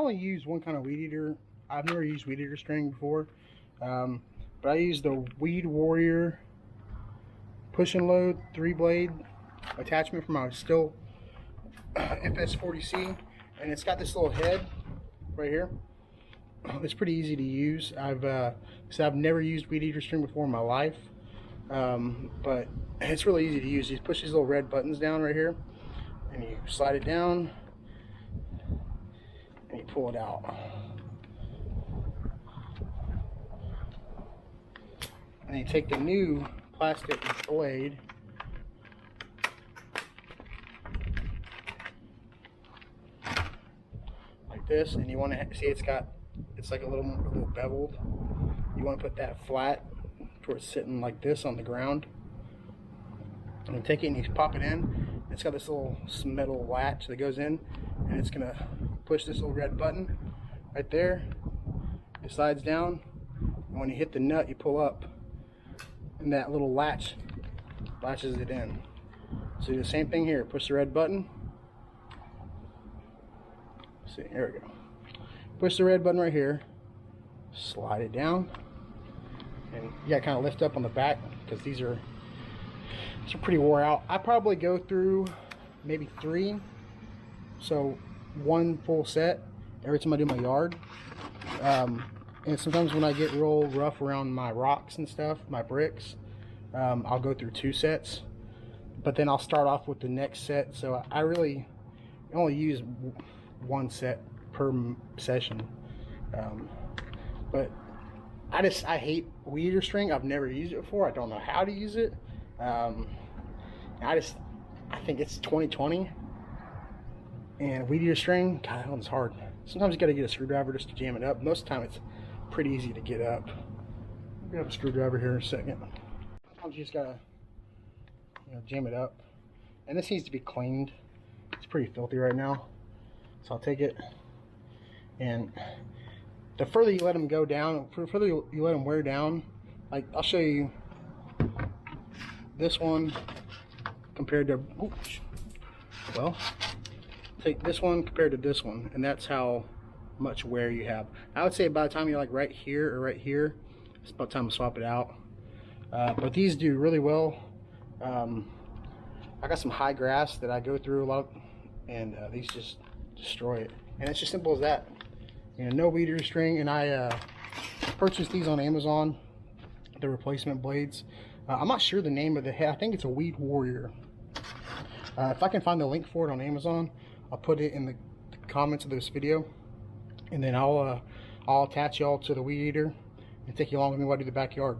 only use one kind of weed eater. I've never used Weedeater string before, but I use the Weed Warrior push and load 3-blade attachment for my Still FS40C, and it's got this little head right here. It's pretty easy to use. I've never used Weedeater string before in my life, but it's really easy to use. You push these little red buttons down right here, and you slide it down, and you pull it out. And you take the new plastic blade, like this, and you want to see it's like a little beveled. You want to put that flat where it's sitting like this on the ground, and you take it and you pop it in. It's got this little metal latch that goes in, and it's gonna push this little red button right there. It slides down, and when you hit the nut, you pull up, and that little latch latches it in. So do the same thing here. Push the red button. See, here we go. Push the red button right here. Slide it down, and you gotta kind of lift up on the back because these are pretty wore out. I probably go through maybe 3, so 1 full set every time I do my yard. And sometimes when I get real rough around my rocks and stuff, my bricks, I'll go through 2 sets, but then I'll start off with the next set. So I really only use 1 set per session. But I hate Weedeater string. I've never used it before. I don't know how to use it. I think it's 2020, and Weedeater string, God, that one's hard. Sometimes you got to get a screwdriver just to jam it up. Most of the time it's pretty easy to get up. We're gonna have a screwdriver here in a second. Sometimes you just gotta, jam it up. And this needs to be cleaned. It's pretty filthy right now. So I'll take it, and the further you let them go down, the further you let them wear down, like I'll show you this one compared to, well, take this one compared to this one, and that's how much wear you have. I would say by the time you're like right here or right here, it's about time to swap it out. But these do really well. I got some high grass that I go through a lot, and these just destroy it. And it's just simple as that. No Weedeater string, and I purchased these on Amazon, the replacement blades. I'm not sure the name of the head. I think it's a Weed Warrior. If I can find the link for it on Amazon, I'll put it in the comments of this video, and then I'll attach y'all to the Weedeater and take you along with me while I do the backyard.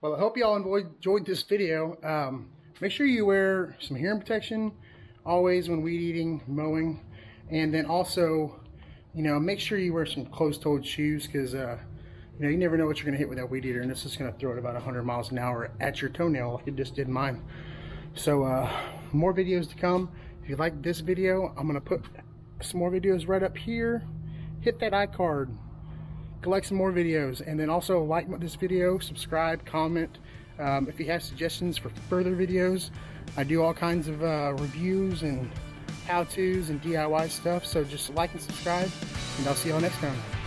Well, I hope y'all enjoyed this video. Make sure you wear some hearing protection always when weed eating, mowing, and then also, make sure you wear some closed-toed shoes, because you never know what you're going to hit with that weed eater, and this is going to throw it about 100 miles an hour at your toenail like it just did mine. So more videos to come. If you like this video, I'm going to put some more videos right up here. Hit that iCard. collect some more videos. And then also like this video, subscribe, comment. If you have suggestions for further videos, I do all kinds of reviews and how-tos and DIY stuff. So just like and subscribe, and I'll see y'all next time.